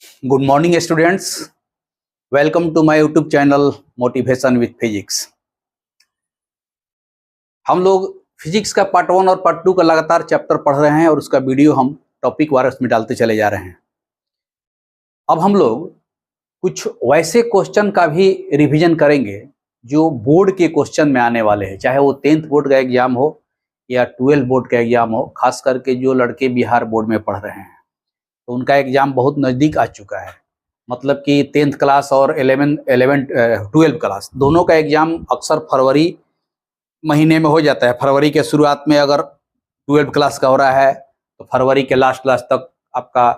Good morning students, welcome to my YouTube channel motivation with physics. हम लोग physics का part 1 और part 2 का लगातार चैप्टर पढ़ रहे हैं और उसका वीडियो हम टॉपिक वार उसमें डालते चले जा रहे हैं। अब हम लोग कुछ वैसे क्वेश्चन का भी रिवीजन करेंगे जो बोर्ड के क्वेश्चन में आने वाले हैं, चाहे वो 10th बोर्ड का एग्जाम हो या 12 बोर्ड का एग्जाम हो। खास करके जो लड़के बिहार बोर्ड में पढ़ रहे हैं तो उनका एग्जाम बहुत नज़दीक आ चुका है। मतलब कि 10th क्लास और 12 क्लास दोनों का एग्जाम अक्सर फरवरी महीने में हो जाता है। फरवरी के शुरुआत में अगर 12 क्लास का हो रहा है तो फरवरी के लास्ट तक आपका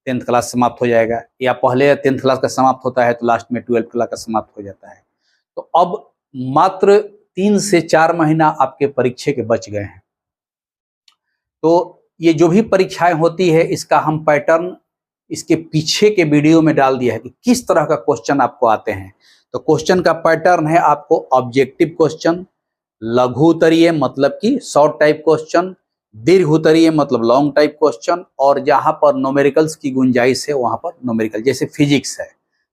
10th क्लास समाप्त हो जाएगा, या पहले 10th क्लास का समाप्त होता है तो लास्ट में 12 क्लास का समाप्त हो जाता है। तो अब मात्र 3 से 4 महीना आपके परीक्षा के बच गए हैं। तो ये जो भी परीक्षाएं होती है इसका हम पैटर्न इसके पीछे के वीडियो में डाल दिया है कि किस तरह का क्वेश्चन आपको आते हैं। तो क्वेश्चन का पैटर्न है आपको ऑब्जेक्टिव क्वेश्चन, लघु उत्तरीय मतलब कि शॉर्ट टाइप क्वेश्चन, दीर्घ उत्तरीय मतलब लॉन्ग टाइप क्वेश्चन, और जहां पर न्यूमेरिकल्स की गुंजाइश है वहां पर न्यूमेरिकल, जैसे फिजिक्स है।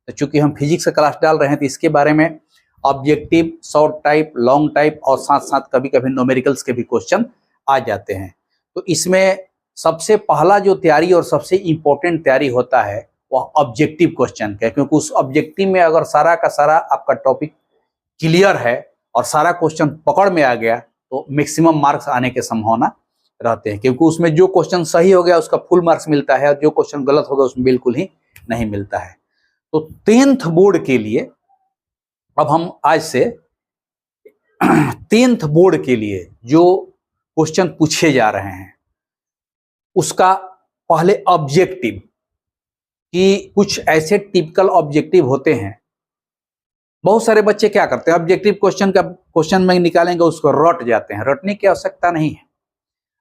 तो चूंकि हम फिजिक्स का क्लास डाल रहे हैं तो इसके बारे में objective, short type, long type और साथ साथ कभी कभी न्यूमेरिकल्स के भी क्वेश्चन आ जाते हैं। तो इसमें सबसे पहला जो तैयारी और सबसे इम्पोर्टेंट तैयारी होता है वह ऑब्जेक्टिव क्वेश्चन का, क्योंकि उस ऑब्जेक्टिव में अगर सारा का सारा आपका टॉपिक क्लियर है और सारा क्वेश्चन पकड़ में आ गया तो मैक्सिमम मार्क्स आने के संभावना रहते हैं, क्योंकि उसमें जो क्वेश्चन सही हो गया उसका फुल मार्क्स मिलता है और जो क्वेश्चन गलत होगा उसमें बिल्कुल ही नहीं मिलता है। तो 10th बोर्ड के लिए अब हम आज से 10th बोर्ड के लिए जो क्वेश्चन पूछे जा रहे हैं उसका पहले ऑब्जेक्टिव, कि कुछ ऐसे टिपिकल ऑब्जेक्टिव होते हैं। बहुत सारे बच्चे क्या करते हैं, ऑब्जेक्टिव क्वेश्चन में निकालेंगे उसको रट जाते हैं। रटने की आवश्यकता नहीं है।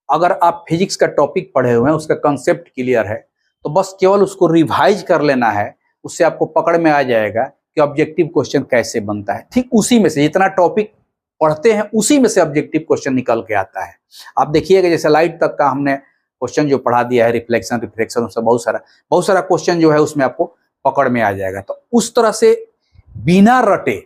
अगर आप फिजिक्स का टॉपिक पढ़े हुए हैं, उसका कंसेप्ट क्लियर है, तो बस केवल उसको रिवाइज कर लेना है, उससे आपको पकड़ में आ जाएगा कि ऑब्जेक्टिव क्वेश्चन कैसे बनता है। ठीक उसी में से जितना टॉपिक पढ़ते हैं उसी में से ऑब्जेक्टिव क्वेश्चन निकल के आता है। आप देखिएगा जैसे लाइट तक का हमने क्वेश्चन जो पढ़ा दिया है, रिफ्लेक्शन रिफ्रैक्शन, उसका बहुत सारा क्वेश्चन जो है उसमें आपको पकड़ में आ जाएगा। तो उस तरह से बिना रटे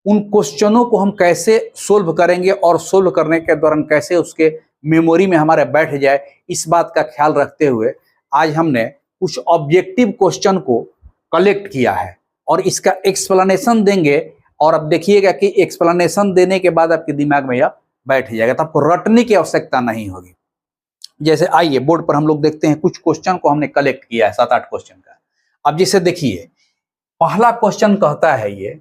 उन क्वेश्चनों को हम कैसे सोल्व करेंगे और सोल्व करने के दौरान कैसे उसके मेमोरी में हमारे बैठ जाए, इस बात का ख्याल रखते हुए आज हमने कुछ ऑब्जेक्टिव क्वेश्चन को कलेक्ट किया है और इसका एक्सप्लेनेशन देंगे। और अब देखिएगा कि एक्सप्लेनेशन देने के बाद आपके दिमाग में यह बैठ जाएगा, तो आपको रटने की आवश्यकता नहीं होगी। जैसे आइए बोर्ड पर हम लोग देखते हैं, कुछ क्वेश्चन को हमने कलेक्ट किया है 7-8 क्वेश्चन का। अब जैसे देखिए पहला क्वेश्चन कहता है ये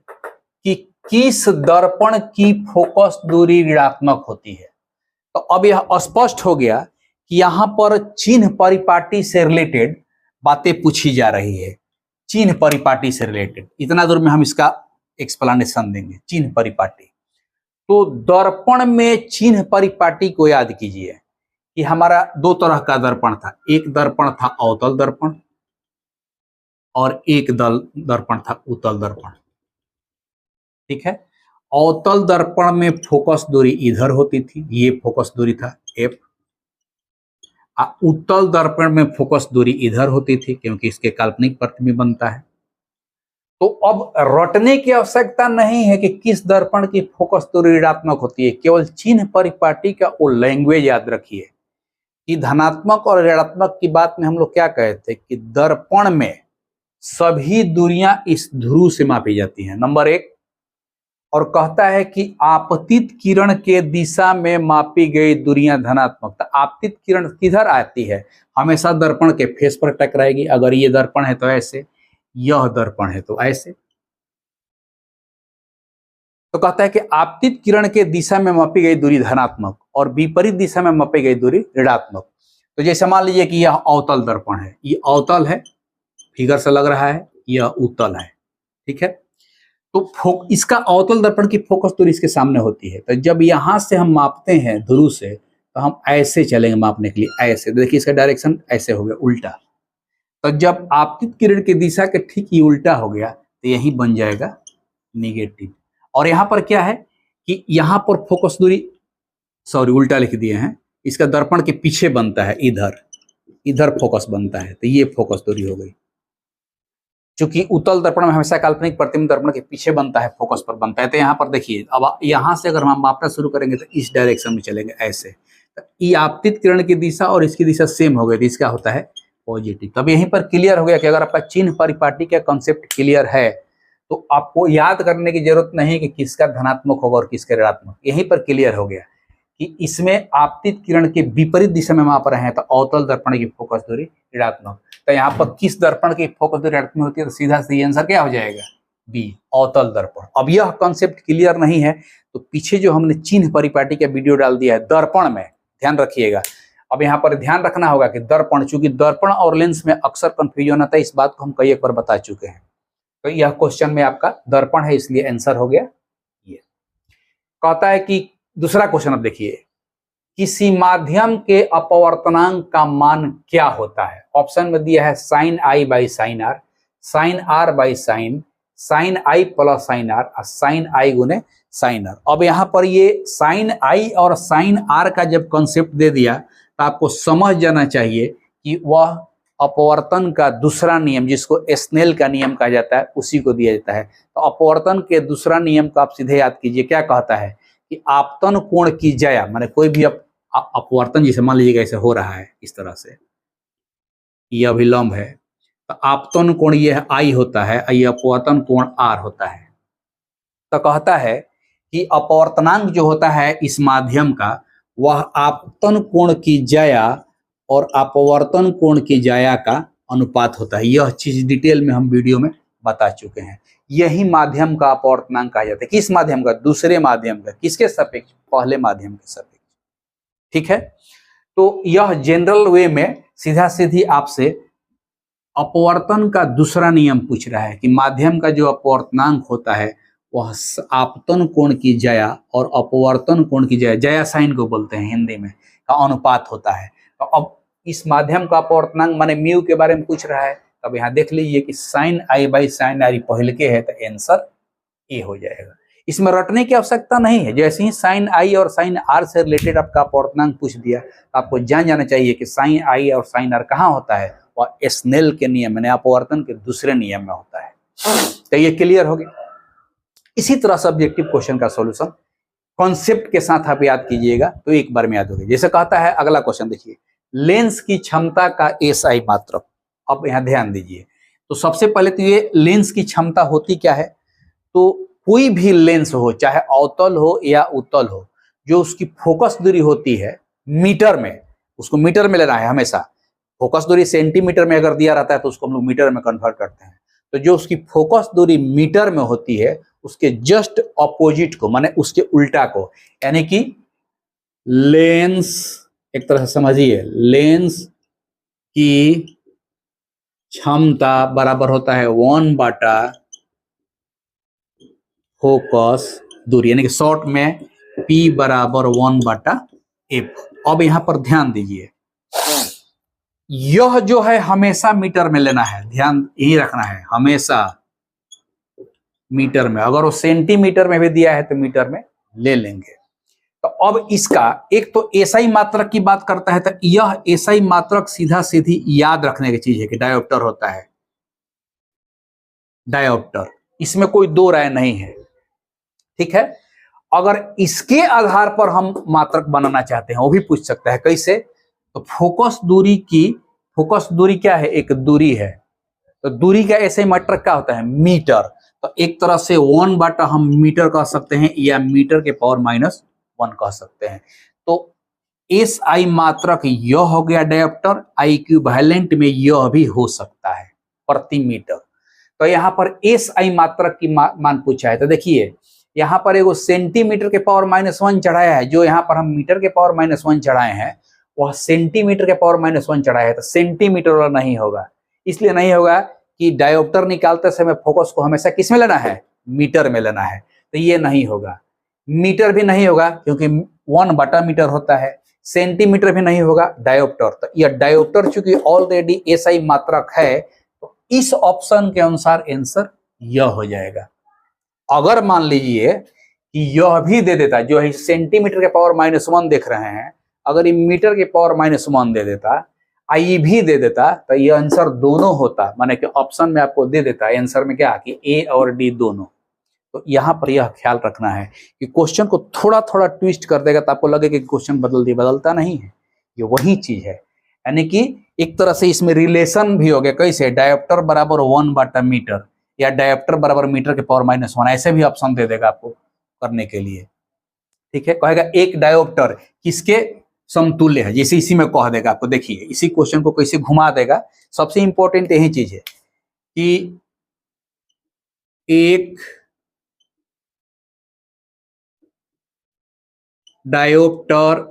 कि किस दर्पण की फोकस दूरी ऋणात्मक होती है। तो अब यह स्पष्ट हो गया कि यहां पर चिन्ह परिपाटी से रिलेटेड बातें पूछी जा रही है। चिन्ह परिपाटी से रिलेटेड, इतना दूर में हम इसका एक्सप्लेनेशन देंगे। चिन्ह परिपाटी, तो दर्पण में चिन्ह परिपाटी को याद कीजिए कि हमारा 2 तरह का दर्पण था। एक दर्पण था अवतल दर्पण और एक दर्पण था उत्तल दर्पण। ठीक है, अवतल दर्पण में फोकस दूरी इधर होती थी, ये फोकस दूरी था F। उत्तल दर्पण में फोकस दूरी इधर होती थी क्योंकि इसके काल्पनिक प्रतिबिंब बनता है। तो अब रटने की आवश्यकता नहीं है कि किस दर्पण की फोकस दूरी ऋणात्मक होती है, केवल चिन्ह परिपाटी का वो लैंग्वेज याद रखिए कि धनात्मक और ऋणात्मक की बात में हम लोग क्या कहे थे कि दर्पण में सभी दूरियां इस ध्रुव से मापी जाती हैं, नंबर 1। और कहता है कि आपतित किरण के दिशा में मापी गई दूरियां धनात्मक। तो आपतित किरण किधर आती है, हमेशा दर्पण के फेस पर टकराएगी। अगर ये दर्पण है तो ऐसे, यह दर्पण है तो ऐसे। तो कहता है कि आपतित किरण के दिशा में मापी गई दूरी धनात्मक और विपरीत दिशा में मापी गई दूरी ऋणात्मक। तो जैसे मान लीजिए कि यह अवतल दर्पण है, ये अवतल है, फिगर से लग रहा है, यह उत्तल है। ठीक है, तो इसका अवतल दर्पण की फोकस दूरी इसके सामने होती है। तो जब यहां से हम मापते हैं ध्रुव से, तो हम ऐसे चलेंगे मापने के लिए, ऐसे। देखिए इसका डायरेक्शन ऐसे हो गया उल्टा। तो जब आपतित किरण की दिशा के ठीक ये उल्टा हो गया तो यही बन जाएगा निगेटिव। और यहाँ पर क्या है कि यहाँ पर फोकस दूरी, सॉरी उल्टा लिख दिए हैं, इसका दर्पण के पीछे बनता है, इधर फोकस बनता है, तो ये फोकस दूरी हो गई। चूंकि उत्तल दर्पण में हमेशा काल्पनिक प्रतिबिंब दर्पण के पीछे बनता है, फोकस पर बनता है। तो यहाँ पर देखिए, अब यहाँ से अगर हम मापना शुरू करेंगे तो इस डायरेक्शन में चलेंगे ऐसे, तो ये आपतित किरण की दिशा और इसकी दिशा सेम हो गई, तो इसका होता है पॉजिटिव। तब यहीं पर क्लियर हो गया कि अगर आपका चिन्ह परिपाटी का कॉन्सेप्ट क्लियर है तो आपको याद करने की जरूरत नहीं कि किसका धनात्मक होगा और किसका ऋणात्मक, यहीं पर क्लियर हो गया कि इसमें आपतित किरण के विपरीत दिशा में माप रहे हैं तो अवतल दर्पण की फोकस दूरी ऋणात्मक। तो यहाँ पर किस दर्पण की फोकस दूरी ऋणात्मक होती है, तो सीधा सी आंसर क्या हो जाएगा, बी, अवतल दर्पण। अब यह कॉन्सेप्ट क्लियर नहीं है तो पीछे जो हमने चिन्ह परिपाटी का वीडियो डाल दिया है दर्पण में, ध्यान रखिएगा। अब यहाँ पर ध्यान रखना होगा कि दर्पण, चूंकि दर्पण और लेंस में अक्सर कंफ्यूजन आता है, इस बात को हम कई एक बार बता चुके हैं। तो यह क्वेश्चन में आपका दर्पण है, इसलिए आंसर हो गया ये। कहता है कि दूसरा क्वेश्चन अब देखिए, किसी माध्यम के अपवर्तनांक का मान क्या होता है। ऑप्शन में दिया है sine I by sine R, sine R by sine, sine I plus sine R और साइन आई गुने साइन आर। अब यहाँ पर ये साइन आई और साइन आर का जब कॉन्सेप्ट दे दिया तो आपको समझ जाना चाहिए कि वह अपवर्तन का दूसरा नियम, जिसको स्नेल का नियम कहा जाता है, उसी को दिया जाता है। तो अपवर्तन के दूसरा नियम को आप सीधे याद कीजिए, क्या कहता है कि आपतन कोण की जया, माने कोई भी अपवर्तन जैसे मान लीजिएगा ऐसे हो रहा है इस तरह से, ये अभिलंब है, तो आपतन कोण ये आई होता है, ये अपवर्तन कोण आर होता है। तो कहता है कि अपवर्तनांक जो होता है इस माध्यम का, वह आपतन कोण की जया और अपवर्तन कोण की जया का अनुपात होता है। यह चीज डिटेल में हम वीडियो में बता चुके हैं। यही माध्यम का अपवर्तनांक कहा जाता है। किस माध्यम का, दूसरे माध्यम का, किसके सापेक्ष, पहले माध्यम के सापेक्ष। ठीक है, तो यह जनरल वे में सीधा सीधी आपसे अपवर्तन का दूसरा नियम पूछ रहा है कि माध्यम का जो अपवर्तनांक होता है वह आपतन कोण की जया और अपवर्तन कोण की जया, जया साइन को बोलते हैं हिंदी में, का अनुपात होता है। तो अब इस माध्यम का अपवर्तनांक माने म्यू के बारे में पूछ रहा है। अब यहाँ देख लीजिए कि sine I by sine R पहले के है, तो आंसर ए हो जाएगा। इसमें रटने की आवश्यकता नहीं है। जैसे ही साइन आई और साइन आर से रिलेटेड आपका अपवर्तनांक पूछ दिया तो आपको जान जाना चाहिए कि साइन आई और साइन आर कहाँ होता है, वह स्नेल के नियम यानी अपवर्तन के दूसरे नियम में होता है। तो ये क्लियर हो गया। इसी तरह सब्जेक्टिव क्वेश्चन का सॉल्यूशन कॉन्सेप्ट के साथ आप याद कीजिएगा तो एक बार में याद होगा। जैसे कहता है अगला क्वेश्चन देखिए, लेंस की क्षमता का एसआई मात्रक। अब यहाँ ध्यान दीजिए, तो सबसे पहले तो ये लेंस की क्षमता होती क्या है, तो कोई भी लेंस हो, चाहे अवतल हो या उत्तल हो, जो उसकी फोकस दूरी होती है मीटर में, उसको मीटर में लेना है हमेशा। फोकस दूरी सेंटीमीटर में अगर दिया रहता है तो उसको हम लोग मीटर में कन्वर्ट करते हैं। तो जो उसकी फोकस दूरी मीटर में होती है उसके जस्ट अपोजिट को, माने उसके उल्टा को, यानी कि लेंस, एक तरह से समझिए, लेंस की क्षमता बराबर होता है 1/, फोकस दूरी, यानी कि शॉर्ट में P बराबर 1/f। अब यहां पर ध्यान दीजिए, यह जो है हमेशा मीटर में लेना है, ध्यान यही रखना है, हमेशा मीटर में। अगर वो सेंटीमीटर में भी दिया है तो मीटर में ले लेंगे। तो अब इसका एक तो एसआई मात्रक की बात करता है, तो यह एसआई मात्रक सीधा सीधी याद रखने की चीज है कि डायोप्टर होता है, डायोप्टर, इसमें कोई दो राय नहीं है। ठीक है, अगर इसके आधार पर हम मात्रक बनाना चाहते हैं वो भी पूछ सकता है, कैसे, तो फोकस दूरी क्या है, एक दूरी है, तो दूरी का एसआई मात्रक क्या होता है, मीटर। तो एक तरह से 1/, हम मीटर कह सकते हैं या मीटर के पावर -1 कह सकते हैं। तो एस आई मात्रक यह हो गया डायोप्टर, आई इक्विवेलेंट में यह भी हो सकता है प्रति मीटर। तो यहाँ पर एस आई मात्रक की मान पूछा है, तो देखिए यहाँ पर एगो सेंटीमीटर के पावर -1 चढ़ाया है, जो यहाँ पर हम मीटर के पावर -1 चढ़ाए हैं वह सेंटीमीटर के पावर -1 चढ़ाया है, तो सेंटीमीटर वाला नहीं होगा। इसलिए नहीं होगा कि डायोप्टर निकालते समय फोकस को हमेशा किस में लेना है, मीटर में लेना है, तो ये नहीं होगा। मीटर भी नहीं होगा क्योंकि 1/, मीटर होता है, सेंटीमीटर भी नहीं होगा डायोप्टर। तो यह डायोप्टर चूंकि ऑलरेडी एसआई मात्रक है, तो इस ऑप्शन के अनुसार आंसर यह हो जाएगा। अगर मान लीजिए कि यह भी दे देता, जो है सेंटीमीटर के पावर -1 देख रहे हैं, अगर ये मीटर के पावर -1 दे देता आई भी दे देता तो ये आंसर दोनों होता, माने कि ऑप्शन में आपको दे देता है आंसर में क्या कि ए और डी दोनों। तो यहाँ पर यह ख्याल रखना है कि क्वेश्चन को थोड़ा थोड़ा ट्विस्ट कर देगा तो आपको लगे कि क्वेश्चन बदल दिया, बदलता नहीं है, ये वही चीज है। यानी कि एक तरह से इसमें रिलेशन भी हो गया, कैसे डायोप्टर बराबर 1/मीटर या डायोप्टर बराबर मीटर के पावर -1, ऐसे भी ऑप्शन दे देगा आपको करने के लिए। ठीक है, कहेगा एक डायोप्टर किसके समतुल्य है, जैसे इसी में कह देगा आपको। देखिए इसी क्वेश्चन को कैसे घुमा देगा, सबसे इंपॉर्टेंट यही चीज है कि एक डायोप्टर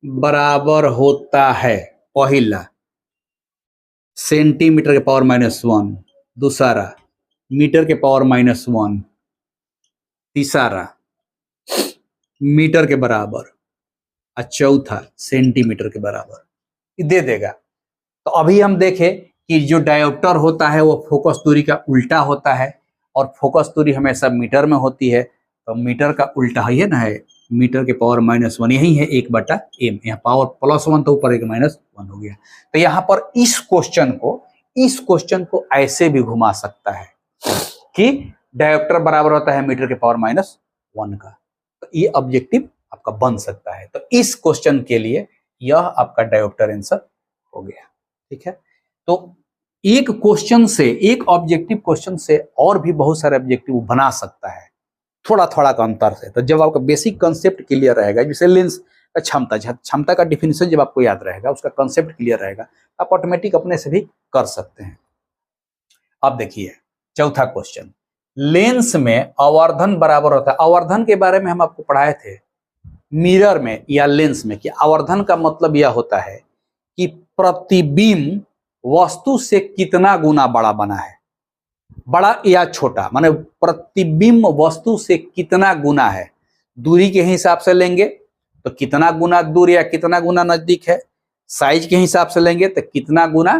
बराबर होता है पहला सेंटीमीटर के पावर -1, दूसरा मीटर के पावर -1, तीसरा मीटर के बराबर और चौथा सेंटीमीटर के बराबर दे देगा। तो अभी हम देखें कि जो डायोप्टर होता है वो फोकस दूरी का उल्टा होता है और फोकस दूरी हमेशा मीटर में होती है, तो मीटर का उल्टा है ना, है मीटर के पावर -1, यही है 1/m। यहाँ पावर +1 तो ऊपर एक -1 हो गया। तो यहाँ पर इस क्वेश्चन को ऐसे भी घुमा सकता है कि डायोप्टर बराबर होता है मीटर के पावर -1 का, तो ये ऑब्जेक्टिव आपका बन सकता है। तो इस क्वेश्चन के लिए यह आपका डायोप्टर आंसर हो गया। ठीक है, तो एक क्वेश्चन से, एक ऑब्जेक्टिव क्वेश्चन से और भी बहुत सारे ऑब्जेक्टिव बना सकता है थोड़ा थोड़ा का अंतर से। तो जब आपका बेसिक कंसेप्ट क्लियर रहेगा, जैसे लेंस का क्षमता का डिफिनेशन जब आपको याद रहेगा, उसका कंसेप्ट क्लियर रहेगा, आप ऑटोमेटिक अपने से भी कर सकते हैं। अब देखिए चौथा क्वेश्चन, लेंस में आवर्धन बराबर होता है। आवर्धन के बारे में हम आपको पढ़ाए थे मिरर में या लेंस में कि आवर्धन का मतलब यह होता है कि प्रतिबिंब वस्तु से कितना गुना बड़ा बना है, बड़ा या छोटा, माने प्रतिबिंब वस्तु से कितना गुना है। दूरी के हिसाब से लेंगे तो कितना गुना दूर या कितना गुना नजदीक है, साइज के हिसाब से लेंगे तो कितना गुना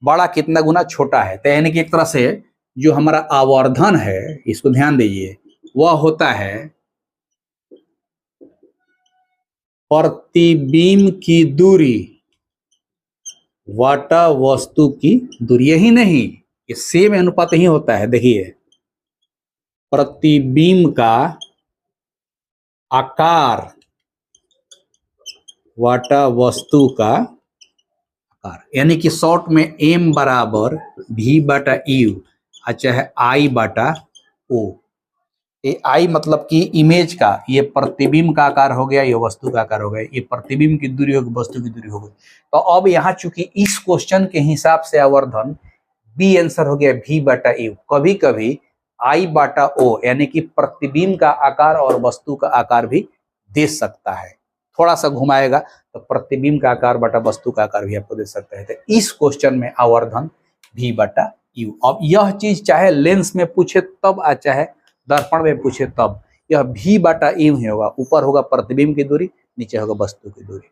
बड़ा कितना गुना छोटा है। तो यानी कि एक तरह से जो हमारा आवर्धन है, इसको ध्यान दीजिए, वह होता है प्रतिबिंब की दूरी वाटा वस्तु की दूरी। यही नहीं, ये सेम अनुपात ही होता है। देखिए प्रतिबिंब का आकार वाटा वस्तु का आकार, यानी कि शॉर्ट में m बराबर v/u, चाहे I/o। ये I मतलब कि इमेज का, ये प्रतिबिंब का आकार हो गया, ये वस्तु का आकार हो गया, ये प्रतिबिंब की दूरी होगी, वस्तु की दूरी हो गई। तो अब यहाँ चूंकि इस क्वेश्चन के हिसाब से आवर्धन बी आंसर हो गया v/u। कभी कभी I/o यानी कि प्रतिबिंब का आकार और वस्तु का आकार भी दे सकता है, थोड़ा सा घुमाएगा तो प्रतिबिंब का आकार बटा वस्तु का आकार भी आपको दे सकता है। तो इस क्वेश्चन में आवर्धन v/u। अब यह चीज चाहे लेंस में पूछे तब आ चाहे दर्पण में पूछे तब, यह v/u ही होगा। ऊपर होगा प्रतिबिंब की दूरी, नीचे होगा वस्तु की दूरी।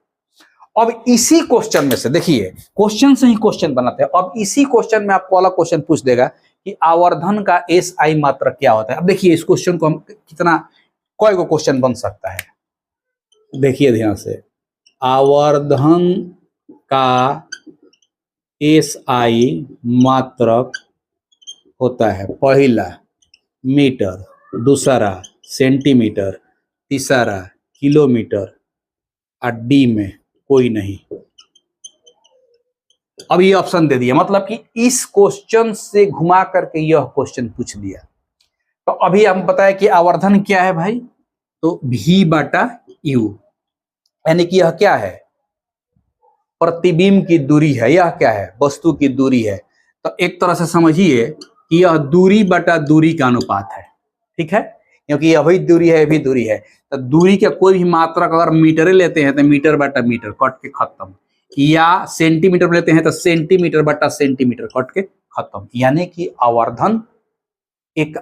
अब इसी क्वेश्चन में से देखिए, क्वेश्चन से ही क्वेश्चन बनाते हैं। अब इसी क्वेश्चन में आपको अलग क्वेश्चन पूछ देगा कि आवर्धन का SI मात्रक क्या होता है। अब देखिए इस क्वेश्चन को हम कितना, कोई को क्वेश्चन बन सकता है, देखिए ध्यान से। आवर्धन का SI मात्रक होता है पहला मीटर, दूसरा सेंटीमीटर, तीसरा किलोमीटर और डी में कोई नहीं। अब ये ऑप्शन दे दिया, मतलब कि इस क्वेश्चन से घुमा करके यह क्वेश्चन पूछ दिया। तो अभी हम बताएं कि आवर्धन क्या है भाई, तो v/u, यानी कि यह क्या है, प्रतिबिंब की दूरी है। यह क्या है, वस्तु की दूरी है। तो एक तरह से समझिए कि यह दूरी बटा दूरी का अनुपात है। ठीक है, क्योंकि यह भी दूरी है, भी दूरी है। तो दूरी का कोई भी मात्रक अगर मीटर लेते हैं तो मीटर बटा मीटर कट के खत्म, या सेंटीमीटर लेते हैं तो सेंटीमीटर बटा सेंटीमीटर कट के खत्म। यानी कि आवर्धन एक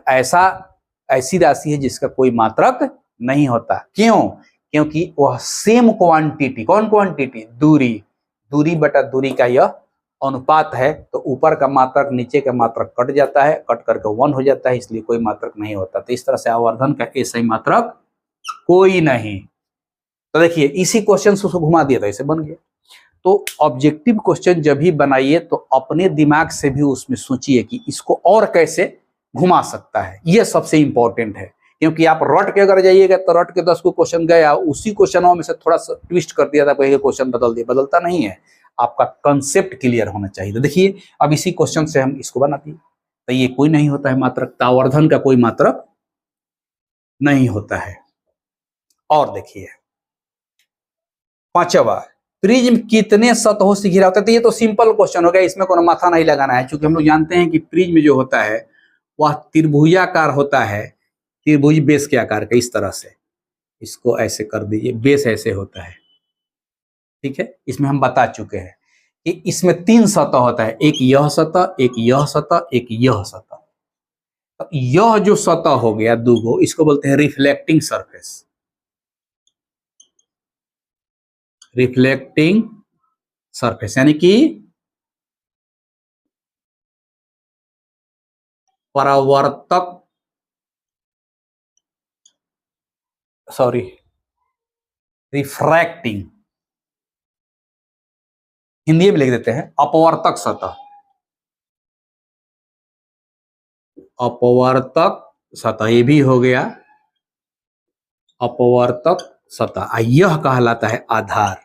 ऐसी राशि है जिसका कोई मात्रक नहीं होता। क्यों? क्योंकि वह सेम क्वांटिटी, कौन क्वांटिटी, दूरी बटा दूरी का यह अनुपात है। तो ऊपर का मात्रक नीचे का मात्रक कट जाता है, कट करके 1 हो जाता है, इसलिए कोई मात्रक नहीं होता। तो इस तरह से आवर्धन का SI मात्रक कोई नहीं। तो देखिए इसी क्वेश्चन से उसको घुमा दिया था, इसे बन गया। तो ऑब्जेक्टिव क्वेश्चन जब भी बनाइए तो अपने दिमाग से भी उसमें सोचिए कि इसको और कैसे घुमा सकता है, यह सबसे इंपॉर्टेंट है। क्योंकि आप रट के अगर जाइएगा तो रट के 10 को क्वेश्चन गया, उसी क्वेश्चनों में से थोड़ा सा ट्विस्ट कर दिया था, कोई क्वेश्चन बदल दिया, बदलता नहीं है। आपका कंसेप्ट क्लियर होना चाहिए। तो देखिए अब इसी क्वेश्चन से हम इसको बनाते हैं। तो ये कोई नहीं होता है मात्रक, तावर्धन का कोई मात्रक नहीं होता है। और देखिए पांचवा, प्रिज्म कितने सतहों से घिरा होता है। तो ये तो सिंपल क्वेश्चन हो गया, इसमें कोनो माथा नहीं लगाना है, क्योंकि हम लोग जानते हैं कि प्रिज्म जो होता है वह त्रिभुजाकार होता है, त्रिभुज बेस के आकार का। इस तरह से इसको ऐसे कर दीजिए, बेस ऐसे होता है, ठीक है। इसमें हम बता चुके हैं कि इसमें 3 सतह होता है, एक यह सतह, एक यह सतह, एक यह सतह। तो यह जो सतह हो गया दूगो, इसको बोलते हैं रिफ्लेक्टिंग सरफेस, रिफ्लेक्टिंग सरफेस, यानी कि परावर्तक, सॉरी रिफ्रैक्टिंग, हिंदी में लिख देते हैं अपवर्तक सतह, अपवर्तक सतह, ये भी हो गया अपवर्तक सतह। यह कहलाता है आधार,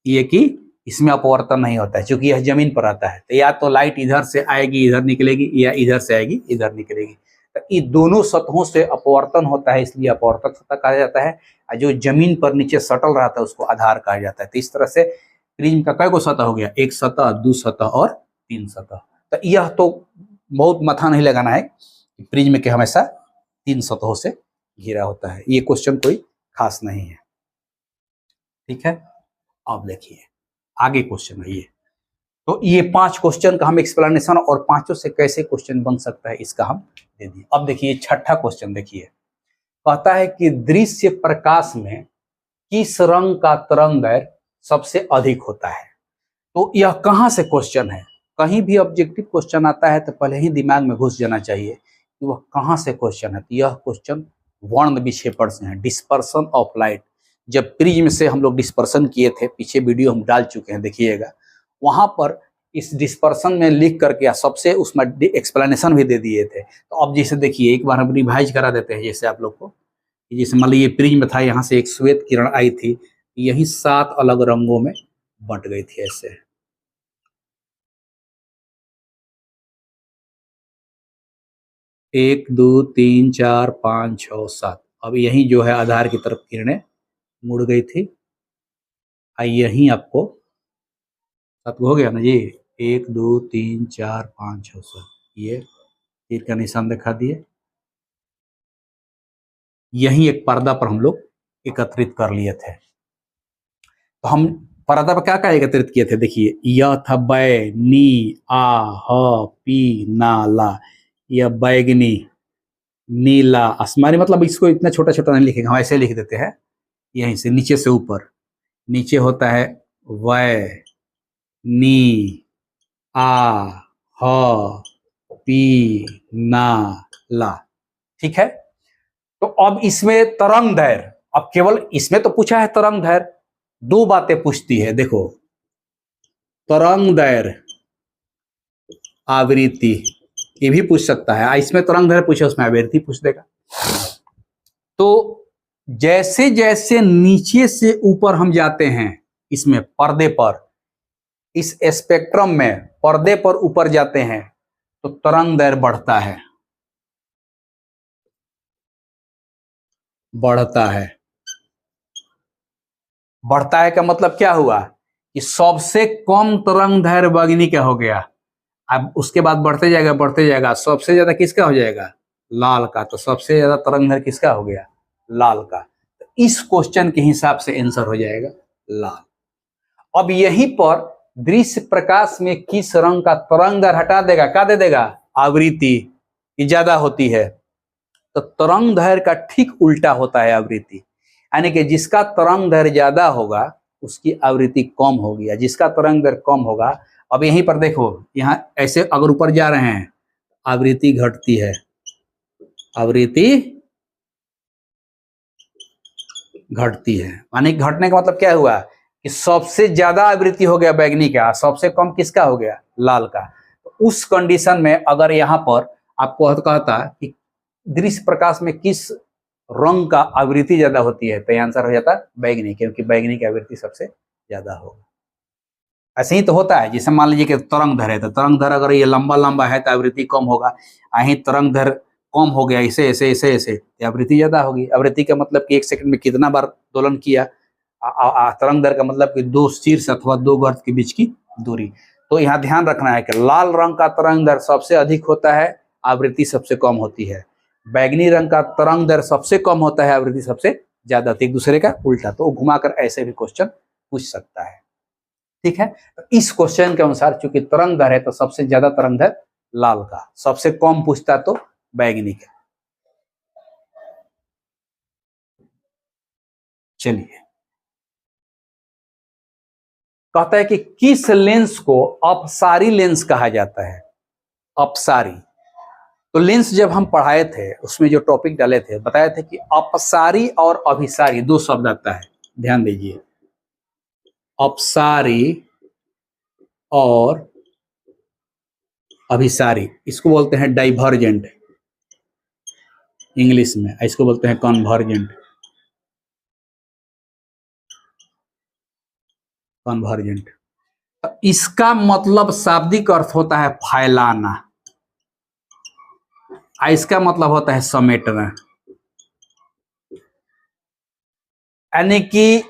ये कि इसमें अपवर्तन नहीं होता है, क्योंकि यह जमीन पर आता है। तो या तो लाइट इधर से आएगी इधर निकलेगी, या इधर से आएगी इधर निकलेगी। तो ये दोनों सतहों से अपवर्तन होता है, इसलिए अपवर्तक सतह कहा जाता है। और जो जमीन पर नीचे सटल रहता है उसको आधार कहा जाता है। तो इस तरह से प्रिज्म का कई गो सतह हो गया, एक सतह, 2 सतह और 3 सतह। तो यह तो बहुत माथा नहीं लगाना है, प्रिज्म के हमेशा 3 सतहों से घिरा होता है। ये क्वेश्चन कोई खास नहीं है, ठीक है। अब देखिए आगे क्वेश्चन है ये। तो ये 5 क्वेश्चन का हम एक्सप्लेनेशन और पांचों से कैसे क्वेश्चन बन सकता है इसका हम दे दिए। अब देखिए छठा क्वेश्चन देखिए, कहता है कि दृश्य प्रकाश में किस रंग का तरंगदैर्घ्य सबसे अधिक होता है। तो यह कहां से क्वेश्चन है। कहीं भी ऑब्जेक्टिव क्वेश्चन आता है तो पहले ही दिमाग में घुस जाना चाहिए कि वह कहां से क्वेश्चन है। तो यह क्वेश्चन वर्ण विक्षेपण से है, डिस्पर्सन ऑफ लाइट। जब प्रिज्म से हम लोग डिस्पर्सन किए थे, पीछे वीडियो हम डाल चुके हैं, देखिएगा। वहां पर इस डिस्पर्सन में लिख करके सबसे उसमें एक्सप्लेनेशन भी दे दिए थे। तो अब जैसे देखिए एक बार हम रिवाइज करा देते हैं जैसे आप लोग को। जैसे मान लीजिए प्रिज्म था, यहाँ से एक श्वेत किरण आई थी, यही 7 अलग रंगों में बट गई थी ऐसे। 1 2 3 4 5 6 7। अब यही जो है आधार की तरफ किरणें मुड़ गई थी। यही आपको 7 हो गया ना जी, 1 2 3 4 5 6 7, ये तीर का निशान दिखा दिए। यही एक पर्दा पर हम लोग एकत्रित कर लिए थे। तो हम पर्दा पर क्या क्या एकत्रित किए थे, देखिए यह था बै नी आ ह पी ना ला। यह बैगनी, नीला, आसमानी, मतलब इसको इतना छोटा छोटा नहीं लिखेंगे, हम ऐसे लिख देते हैं यहीं से नीचे से ऊपर। नीचे होता है वै नी आ ह पी ना ला, ठीक है। तो अब इसमें तरंग दैर्घ्य, अब केवल इसमें तो पूछा है तरंग दैर्घ्य, 2 बातें पूछती है देखो, तरंग दैर्घ्य, आवृत्ति, ये भी पूछ सकता है। इसमें तरंग दैर्घ्य पूछे, उसमें आवृत्ति पूछ देगा। तो जैसे जैसे नीचे से ऊपर हम जाते हैं इसमें पर्दे पर, इस स्पेक्ट्रम में पर्दे पर ऊपर जाते हैं तो तरंग दैर्घ्य बढ़ता है, बढ़ता है। बढ़ता है का मतलब क्या हुआ कि सबसे कम तरंग दैर्घ्य बैगनी का हो गया। अब उसके बाद बढ़ते जाएगा बढ़ते जाएगा, सबसे ज्यादा किसका हो जाएगा, लाल का। तो सबसे ज्यादा तरंग दैर्घ्य किसका हो गया, लाल का। तो इस क्वेश्चन के हिसाब से आंसर हो जाएगा लाल। अब यहीं पर दृश्य प्रकाश में किस रंग का तरंग दैर्घ्य हटा देगा, क्या दे देगा, आवृत्ति की ज्यादा होती है। तो तरंग दैर्घ्य का ठीक उल्टा होता है आवृत्ति, यानी कि जिसका तरंग दैर्घ्य ज्यादा होगा उसकी आवृत्ति कम होगी, जिसका तरंग दैर्घ्य कम होगा। अब यहीं पर देखो, यहाँ ऐसे अगर ऊपर जा रहे हैं आवृत्ति घटती है, आवृत्ति घटती है। माने घटने का मतलब क्या हुआ कि सबसे ज्यादा आवृत्ति हो गया बैंगनी का, सबसे कम किसका हो गया, लाल का। तो उस कंडीशन में अगर यहाँ पर आपको कहता कि दृश्य प्रकाश में किस रंग का आवृत्ति ज्यादा होती है, तो आंसर हो जाता बैंगनी, क्योंकि बैंगनी की आवृत्ति सबसे ज्यादा होगा। ऐसे ही तो होता है, जैसे मान लीजिए कि तरंगधर है, तो तरंगधर अगर ये लंबा लंबा है तो आवृत्ति कम होगा, यही तरंगधर कम हो गया ऐसे ऐसे ऐसे ऐसे, आवृत्ति ज्यादा होगी। आवृत्ति का मतलब कि 1 सेकंड में कितना बार दोलन किया, तरंगधर का मतलब कि 2 शीर्ष अथवा 2 गर्त के बीच की दूरी। तो यहाँ ध्यान रखना है कि लाल रंग का तरंगधर सबसे अधिक होता है, आवृत्ति सबसे कम होती है। बैगनी रंग का तरंगधर सबसे कम होता है, आवृत्ति सबसे ज्यादा होती है, एक दूसरे का उल्टा। तो घुमाकर ऐसे भी क्वेश्चन पूछ सकता है, ठीक है। तो इस क्वेश्चन के अनुसार चूंकि तरंगधर है तो सबसे ज्यादा तरंगधर लाल का, सबसे कम पूछता तो बैगनी का। चलिए, कहता है कि किस लेंस को अपसारी लेंस कहा जाता है। अपसारी, तो लेंस जब हम पढ़ाए थे उसमें जो टॉपिक डाले थे, बताए थे कि अपसारी और अभिसारी 2 शब्द आता है, ध्यान दीजिए। अपसारी और अभिसारी, इसको बोलते हैं डाइवर्जेंट इंग्लिश में, इसको बोलते हैं कन्वर्जेंट। कन्वर्जेंट, इसका मतलब शाब्दिक अर्थ होता है फैलाना, इसका मतलब होता है समेटना। यानी कि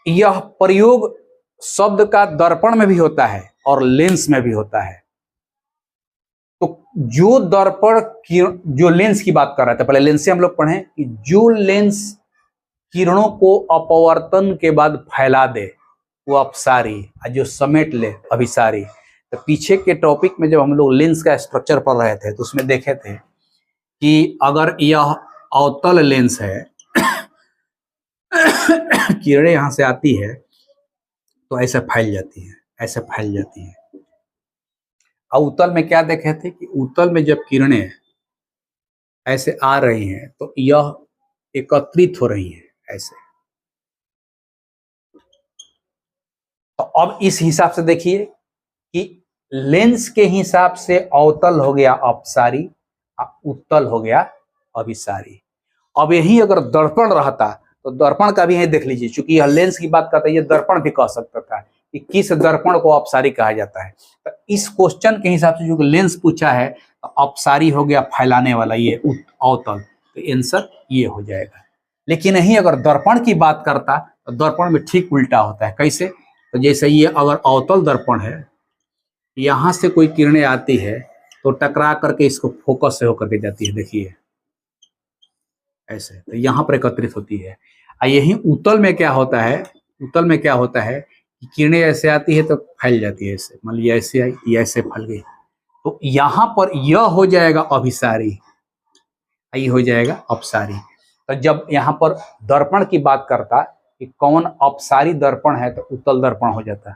यह प्रयोग शब्द का दर्पण में भी होता है और लेंस में भी होता है। तो जो दर्पण जो लेंस की बात कर रहे थे, पहले लेंस से हम लोग पढ़े कि जो लेंस किरणों को अपवर्तन के बाद फैला दे वो अपसारी, और जो समेट ले अभिसारी। तो पीछे के टॉपिक में जब हम लोग लेंस का स्ट्रक्चर पढ़ रहे थे तो उसमें देखे थे कि अगर यह अवतल लेंस है किरणें यहां से आती है तो ऐसे फैल जाती है, ऐसे फैल जाती है। और उत्तल में क्या देखे थे कि उत्तल में जब किरणें ऐसे आ रही हैं तो यह एकत्रित हो रही है ऐसे। तो अब इस हिसाब से देखिए कि लेंस के हिसाब से अवतल हो गया अपसारी, उत्तल हो गया अभिसारी। अब यही अगर दर्पण रहता तो दर्पण का भी यही देख लीजिए, चूंकि यह लेंस की बात करता है, ये दर्पण भी कह सकता था कि किस दर्पण को अपसारी कहा जाता है। तो इस क्वेश्चन के हिसाब से जो लेंस पूछा है तो अपसारी हो गया फैलाने वाला, ये अवतल, तो आंसर ये हो जाएगा। लेकिन यही अगर दर्पण की बात करता तो दर्पण में ठीक उल्टा होता है। कैसे? तो जैसे ये अगर अवतल दर्पण है, यहां से कोई किरणें आती है तो टकरा करके इसको फोकस से होकर के जाती है, देखिए ऐसे, तो यहाँ पर एकत्रित होती है। यही उत्तल में क्या होता है, उत्तल में क्या होता है कि किरणें ऐसे आती है तो फैल जाती है ऐसे, मान लीजिए ऐसे आई, ये ऐसे फैल गई, तो यहाँ पर यह हो जाएगा अभिसारी, ये हो जाएगा अपसारी। तो जब यहाँ पर दर्पण की बात करता कि कौन अपसारी दर्पण है तो उत्तल दर्पण हो जाता।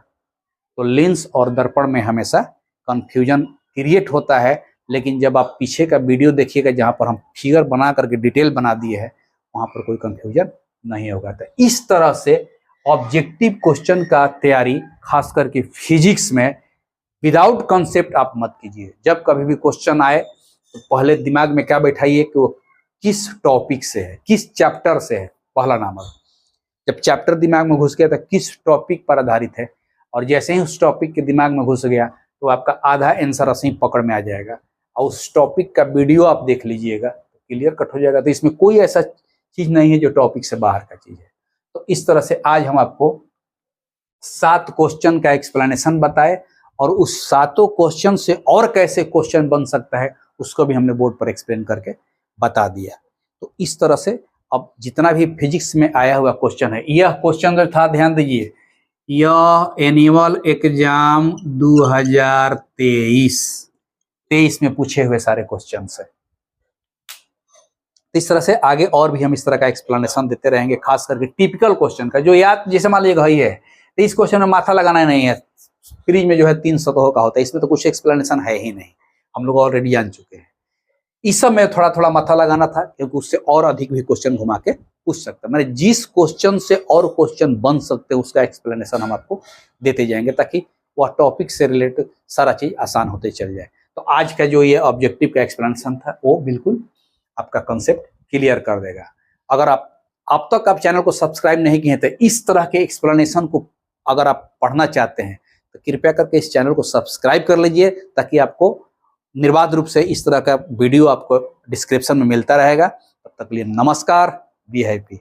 तो लेंस और दर्पण में हमेशा कंफ्यूजन क्रिएट होता है, लेकिन जब आप पीछे का वीडियो देखिएगा जहां पर हम फिगर बना करके डिटेल बना दिए हैं, वहां पर कोई कंफ्यूजन नहीं होगा। तो इस तरह से ऑब्जेक्टिव क्वेश्चन का तैयारी खास करके फिजिक्स में विदाउट कॉन्सेप्ट आप मत कीजिए। जब कभी भी क्वेश्चन आए तो पहले दिमाग में क्या बैठाइए कि वो किस टॉपिक से है, किस चैप्टर से है, पहला नंबर। जब चैप्टर दिमाग में घुस गया तो किस टॉपिक पर आधारित है, और जैसे ही उस टॉपिक के दिमाग में घुस गया तो आपका आधा आंसर ऐसे ही पकड़ में आ जाएगा। और उस टॉपिक का वीडियो आप देख लीजिएगा तो क्लियर कट हो जाएगा। तो इसमें कोई ऐसा चीज नहीं है जो टॉपिक से बाहर का चीज है। तो इस तरह से आज हम आपको 7 क्वेश्चन का एक्सप्लेनेशन बताए, और उस 7 क्वेश्चन से और कैसे क्वेश्चन बन सकता है उसको भी हमने बोर्ड पर एक्सप्लेन करके बता दिया। तो इस तरह से अब जितना भी फिजिक्स में आया हुआ क्वेश्चन है, यह क्वेश्चन जो था ध्यान दीजिए, यह एनुअल एग्जाम 2023 में पूछे हुए सारे क्वेश्चन है। इस तरह से आगे और भी हम इस तरह का एक्सप्लेनेशन देते रहेंगे, खास करके टिपिकल क्वेश्चन का, जो याद जैसे मान लीजिए घड़ी है तो इस क्वेश्चन में माथा लगाना नहीं है। फ्रीज में जो है 3 सतहों का होता है, इसमें तो कुछ एक्सप्लेनेशन है ही नहीं, हम लोग ऑलरेडी जान चुके हैं। इस सब में थोड़ा थोड़ा माथा लगाना था क्योंकि उससे और अधिक भी क्वेश्चन घुमा के पूछ सकते हैं। मैंने जिस क्वेश्चन से और क्वेश्चन बन सकते हैं उसका एक्सप्लेनेशन हम आपको देते जाएंगे, ताकि वह टॉपिक से रिलेटेड सारा चीज आसान होते चल जाए। तो आज का जो ये ऑब्जेक्टिव का एक्सप्लेनेशन था वो बिल्कुल आपका कंसेप्ट क्लियर कर देगा। अगर आप अब तक आप चैनल को सब्सक्राइब नहीं किए तो इस तरह के एक्सप्लेनेशन को अगर आप पढ़ना चाहते हैं तो कृपया करके इस चैनल को सब्सक्राइब कर लीजिए, ताकि आपको निर्बाध रूप से इस तरह का वीडियो आपको डिस्क्रिप्शन में मिलता रहेगा। तब तक के लिए नमस्कार, बी हैप्पी।